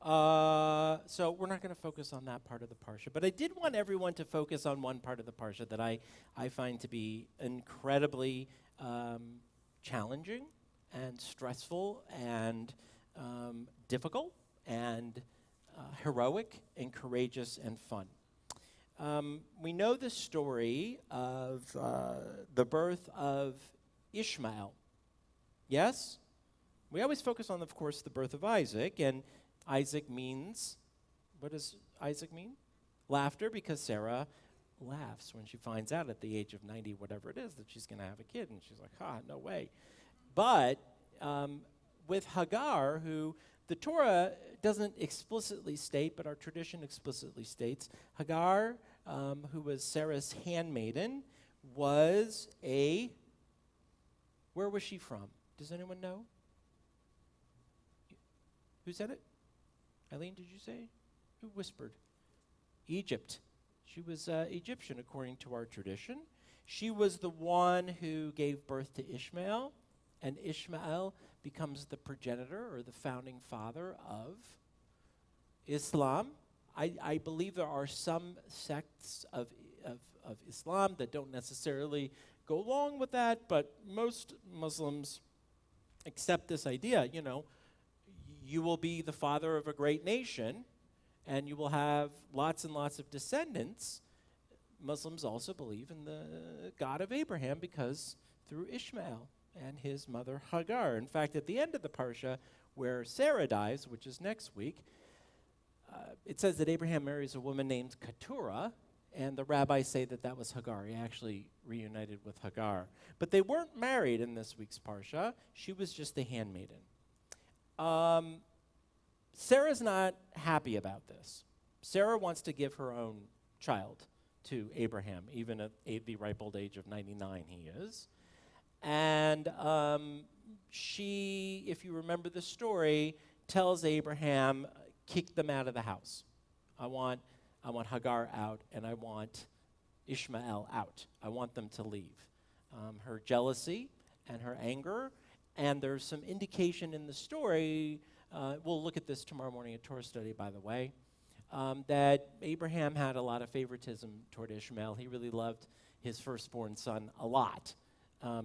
So we're not going to focus on that part of the Parsha. But I did want everyone to focus on one part of the Parsha that I find to be incredibly challenging and stressful and difficult and heroic and courageous and fun. We know the story of the birth of Ishmael. Yes? We always focus on, of course, the birth of Isaac, and Isaac means, what does Isaac mean? Laughter, because Sarah laughs when she finds out at the age of 90, whatever it is, that she's going to have a kid, and she's like, no way. But with Hagar, who the Torah doesn't explicitly state, but our tradition explicitly states, Hagar, who was Sarah's handmaiden, was where was she from? Does anyone know? Who said it? Eileen, did you say? Who whispered? Egypt. She was Egyptian according to our tradition. She was the one who gave birth to Ishmael, and Ishmael becomes the progenitor or the founding father of Islam. I believe there are some sects of Islam that don't necessarily go along with that, but most Muslims accept this idea, you will be the father of a great nation, and you will have lots and lots of descendants. Muslims also believe in the God of Abraham because through Ishmael and his mother Hagar. In fact, at the end of the Parsha, where Sarah dies, which is next week, it says that Abraham marries a woman named Keturah, and the rabbis say that that was Hagar. He actually reunited with Hagar. But they weren't married in this week's Parsha. She was just the handmaiden. Sarah's not happy about this. Sarah wants to give her own child to Abraham, even at the ripe old age of 99 he is. And she, if you remember the story, tells Abraham, kick them out of the house. I want Hagar out, and I want Ishmael out. I want them to leave. Her jealousy and her anger, and there's some indication in the story, we'll look at this tomorrow morning at Torah study, by the way, that Abraham had a lot of favoritism toward Ishmael. He really loved his firstborn son a lot,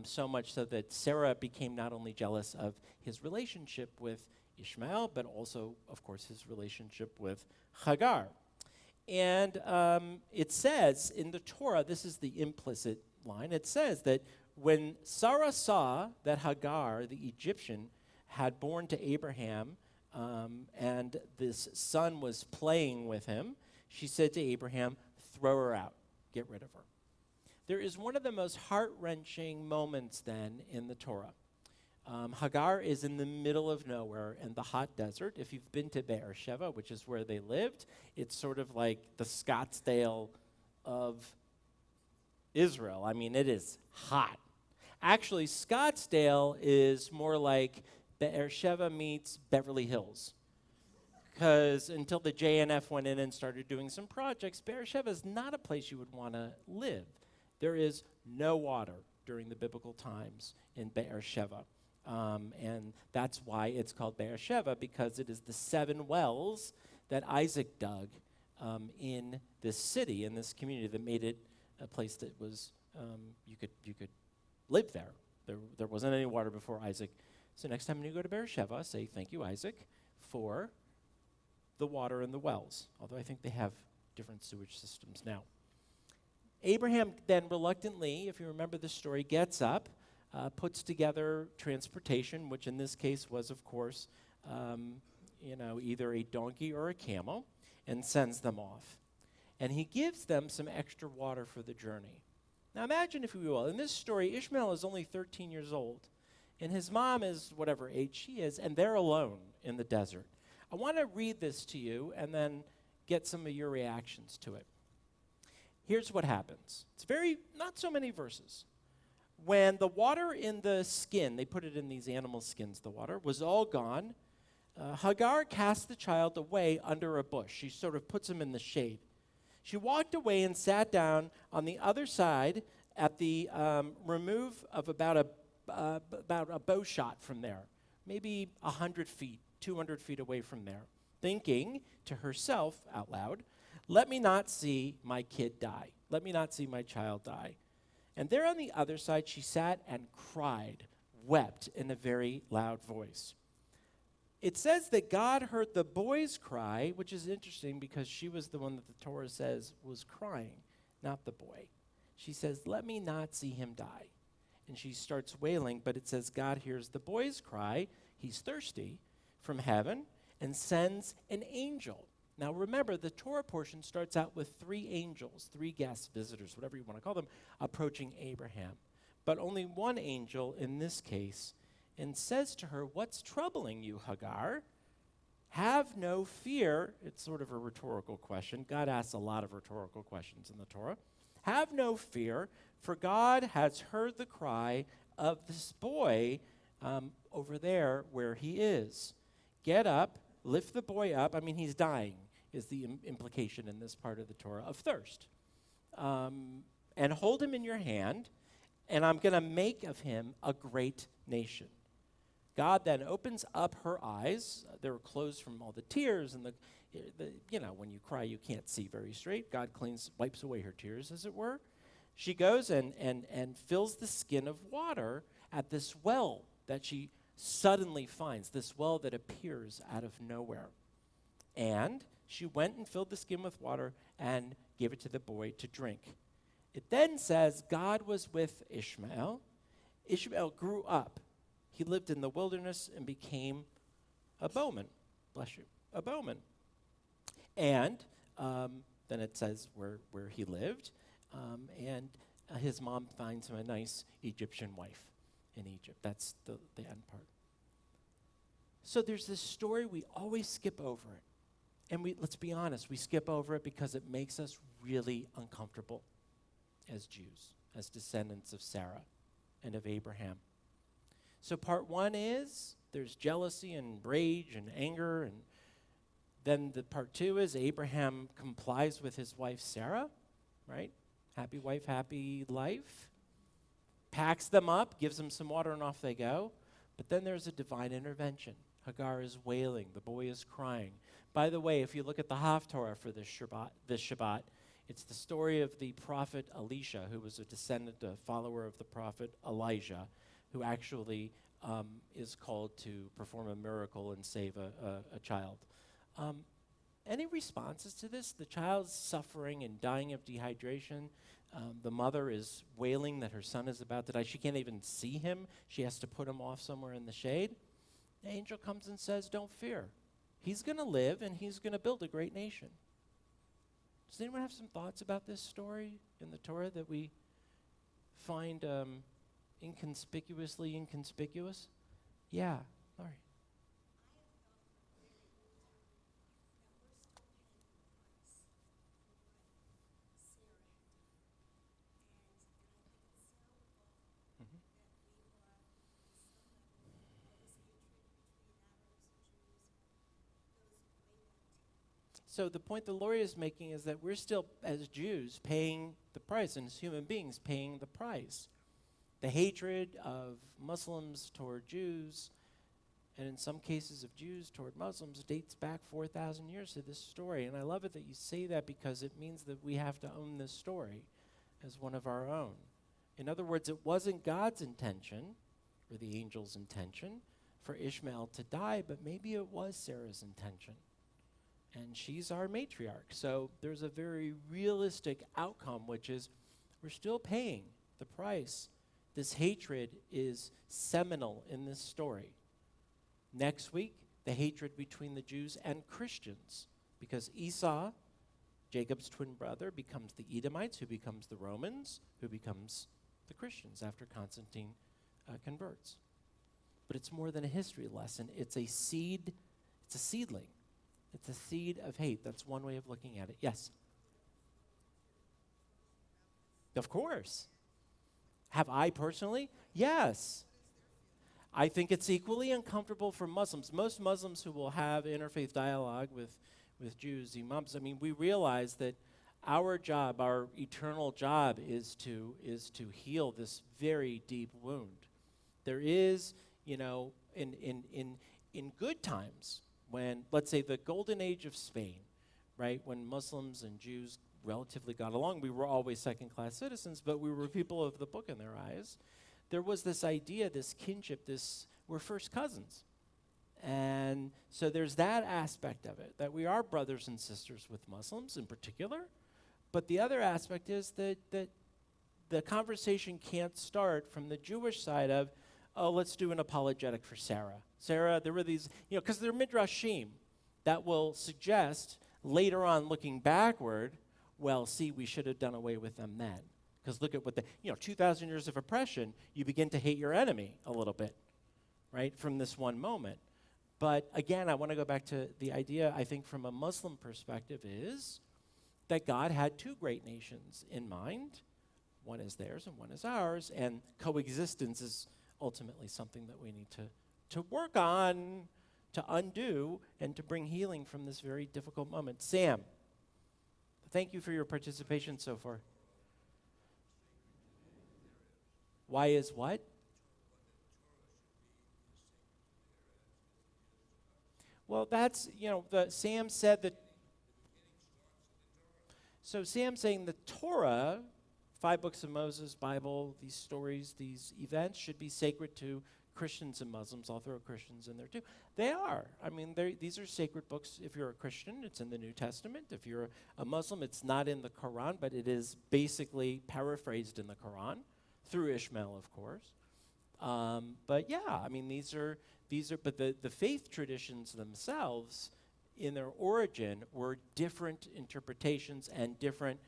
so much so that Sarah became not only jealous of his relationship with Ishmael, but also, of course, his relationship with Hagar. And it says in the Torah, this is the implicit line, it says that when Sarah saw that Hagar, the Egyptian, had born to Abraham, and this son was playing with him, she said to Abraham, throw her out, get rid of her. There is one of the most heart-wrenching moments then in the Torah. Hagar is in the middle of nowhere in the hot desert. If you've been to Beersheba, which is where they lived, it's sort of like the Scottsdale of Israel. I mean, it is hot. Actually, Scottsdale is more like Beersheba meets Beverly Hills. Because until the JNF went in and started doing some projects, Beersheba is not a place you would want to live. There is no water during the biblical times in Beersheba. And that's why it's called Beersheba, because it is the 7 wells that Isaac dug in this city, in this community, that made it a place that was, you could live there. There wasn't any water before Isaac. So next time you go to Beersheba, say, thank you, Isaac, for the water in the wells, although I think they have different sewage systems now. Abraham then reluctantly, if you remember the story, gets up, puts together transportation, which in this case was, of course, either a donkey or a camel, and sends them off. And he gives them some extra water for the journey. Now imagine, if you will, in this story, Ishmael is only 13 years old, and his mom is whatever age she is, and they're alone in the desert. I want to read this to you and then get some of your reactions to it. Here's what happens. It's not so many verses. When the water in the skin, they put it in these animal skins, the water, was all gone, Hagar cast the child away under a bush. She sort of puts him in the shade. She walked away and sat down on the other side at the remove of about a bow shot from there, maybe 100 feet, 200 feet away from there. thinking to herself out loud, let me not see my kid die. Let me not see my child die. And there on the other side, she sat and cried, wept in a very loud voice. It says that God heard the boy's cry, which is interesting because she was the one that the Torah says was crying, not the boy. She says, let me not see him die. And she starts wailing, but it says God hears the boy's cry, he's thirsty, from heaven, and sends an angel. Now remember, the Torah portion starts out with 3 angels, 3 guests, visitors, whatever you want to call them, approaching Abraham. But only one angel in this case, and says to her, what's troubling you, Hagar? Have no fear. It's sort of a rhetorical question. God asks a lot of rhetorical questions in the Torah. Have no fear, for God has heard the cry of this boy over there where he is. Get up, lift the boy up. I mean, he's dying, is the implication in this part of the Torah, of thirst. And hold him in your hand, and I'm going to make of him a great nation. God then opens up her eyes. They were closed from all the tears and the when you cry, you can't see very straight. God wipes away her tears, as it were. She goes and fills the skin of water at this well that she suddenly finds, this well that appears out of nowhere. And she went and filled the skin with water and gave it to the boy to drink. It then says God was with Ishmael. Ishmael grew up. He lived in the wilderness and became a bowman. Bless you. A bowman. And then it says where he lived. And his mom finds him a nice Egyptian wife in Egypt. That's the end part. So there's this story, we always skip over it. And let's be honest, we skip over it because it makes us really uncomfortable as Jews, as descendants of Sarah and of Abraham. So part 1 is there's jealousy and rage and anger, and then the part 2 is Abraham complies with his wife Sarah, right? Happy wife, happy life. Packs them up, gives them some water, and off they go. But then there's a divine intervention. Hagar is wailing. The boy is crying. By the way, if you look at the Haftorah for this Shabbat, it's the story of the prophet Elisha, who was a descendant, a follower of the prophet Elijah, who actually is called to perform a miracle and save a child. Any responses to this? The child's suffering and dying of dehydration. The mother is wailing that her son is about to die. She can't even see him. She has to put him off somewhere in the shade. The angel comes and says, don't fear. He's going to live, and he's going to build a great nation. Does anyone have some thoughts about this story in the Torah that we find inconspicuously inconspicuous? Yeah, Laurie. So the point that Laurie is making is that we're still, as Jews, paying the price, and as human beings, paying the price. The hatred of Muslims toward Jews, and in some cases of Jews toward Muslims, dates back 4,000 years to this story. And I love it that you say that because it means that we have to own this story as one of our own. In other words, it wasn't God's intention, or the angel's intention, for Ishmael to die, but maybe it was Sarah's intention. And she's our matriarch. So there's a very realistic outcome, which is we're still paying the price. This hatred is seminal in this story. Next week, the hatred between the Jews and Christians, because Esau, Jacob's twin brother, becomes the Edomites, who becomes the Romans, who becomes the Christians after Constantine converts. But it's more than a history lesson. It's a seed. It's a seedling. It's a seed of hate. That's one way of looking at it. Yes? Of course. Have I personally? Yes. I think it's equally uncomfortable for Muslims. Most Muslims who will have interfaith dialogue with Jews, imams, I mean, we realize that our job, our eternal job, is to heal this very deep wound. There is, in good times, when, let's say, the golden age of Spain, right, when Muslims and Jews relatively got along, we were always second-class citizens, but we were people of the book in their eyes. There was this idea, this kinship, we're first cousins. And so there's that aspect of it, that we are brothers and sisters with Muslims in particular. But the other aspect is that the conversation can't start from the Jewish side of, oh, let's do an apologetic for Sarah. Sarah, there were these, because they're midrashim that will suggest later on, looking backward, well, see, we should have done away with them then. Because look at what 2,000 years of oppression, you begin to hate your enemy a little bit, right, from this one moment. But again, I want to go back to the idea, I think, from a Muslim perspective is that God had two great nations in mind. One is theirs and one is ours, and coexistence is ultimately something that we need to work on, to undo, and to bring healing from this very difficult moment. Sam, thank you for your participation so far. Why is what? Well, that's, Sam said that. So Sam's saying the Torah, 5 books of Moses, Bible, these stories, these events should be sacred to Christians and Muslims. I'll throw Christians in there too. They are. I mean, these are sacred books. If you're a Christian, it's in the New Testament. If you're a Muslim, it's not in the Quran, but it is basically paraphrased in the Quran through Ishmael, of course. But yeah, I mean, these are. But the faith traditions themselves, in their origin, were different interpretations and different.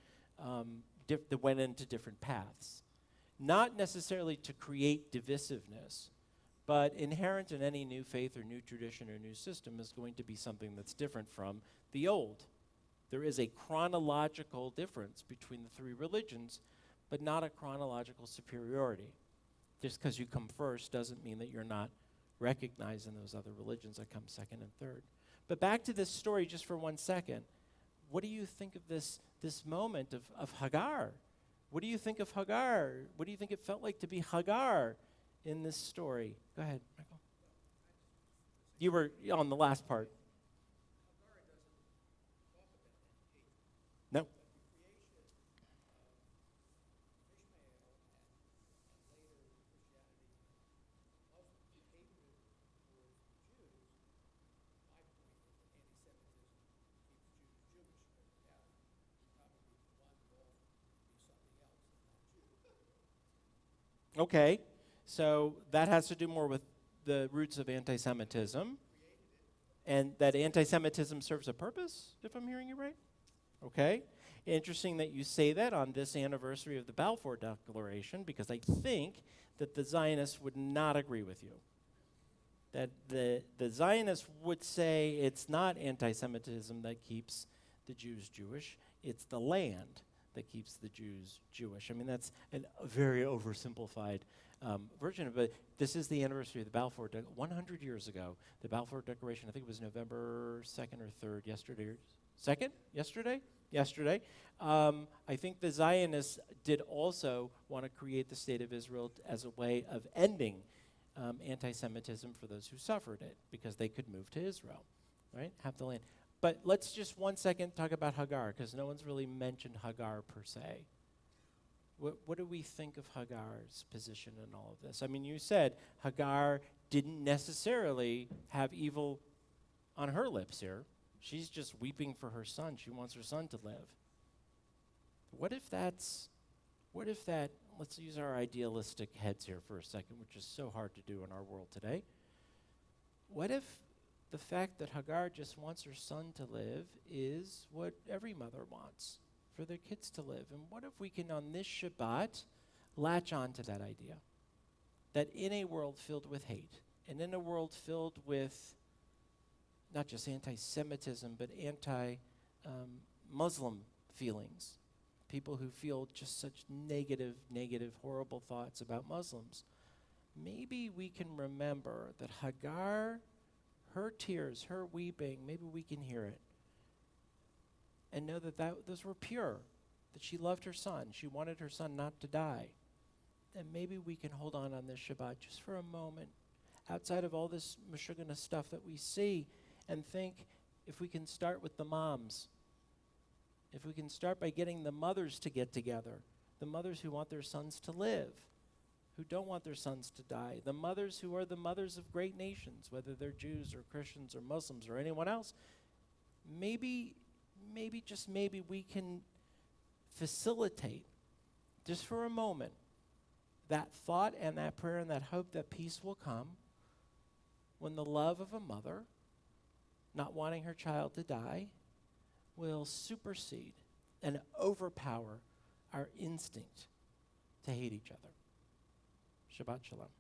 That went into different paths, not necessarily to create divisiveness, but inherent in any new faith or new tradition or new system is going to be something that's different from the old. There is a chronological difference between the three religions, but not a chronological superiority. Just because you come first doesn't mean that you're not recognizing those other religions that come second and third. But back to this story just for 1 second. What do you think of this moment of Hagar? What do you think of Hagar? What do you think it felt like to be Hagar in this story? Go ahead, Michael. You were on the last part. No. Okay, so that has to do more with the roots of anti-Semitism, and that anti-Semitism serves a purpose, if I'm hearing you right? Okay. Interesting that you say that on this anniversary of the Balfour Declaration, because I think that the Zionists would not agree with you. That the Zionists would say it's not anti-Semitism that keeps the Jews Jewish, it's the land that keeps the Jews Jewish. I mean, that's a very oversimplified version of it. This is the anniversary of the Balfour Declaration. 100 years ago, the Balfour Declaration, I think it was November 2nd or 3rd, yesterday. 2nd? Yesterday? Yesterday. I think the Zionists did also want to create the state of Israel as a way of ending anti-Semitism for those who suffered it, because they could move to Israel, right? Have the land. But let's just 1 second talk about Hagar, because no one's really mentioned Hagar per se. What do we think of Hagar's position in all of this? I mean, you said Hagar didn't necessarily have evil on her lips here. She's just weeping for her son. She wants her son to live. What if that, let's use our idealistic heads here for a second, which is so hard to do in our world today. What if the fact that Hagar just wants her son to live is what every mother wants, for their kids to live? And what if we can, on this Shabbat, latch on to that idea? That in a world filled with hate, and in a world filled with not just anti-Semitism, but anti-Muslim feelings, people who feel just such negative, horrible thoughts about Muslims, maybe we can remember that Hagar, her tears, her weeping, maybe we can hear it and know that those were pure, that she loved her son. She wanted her son not to die. And maybe we can hold on this Shabbat just for a moment, outside of all this Meshuggah stuff that we see, and think if we can start with the moms, if we can start by getting the mothers to get together, the mothers who want their sons to live, who don't want their sons to die, the mothers who are the mothers of great nations, whether they're Jews or Christians or Muslims or anyone else, maybe just maybe we can facilitate, just for a moment, that thought and that prayer and that hope that peace will come when the love of a mother, not wanting her child to die, will supersede and overpower our instinct to hate each other. Shabbat Shalom.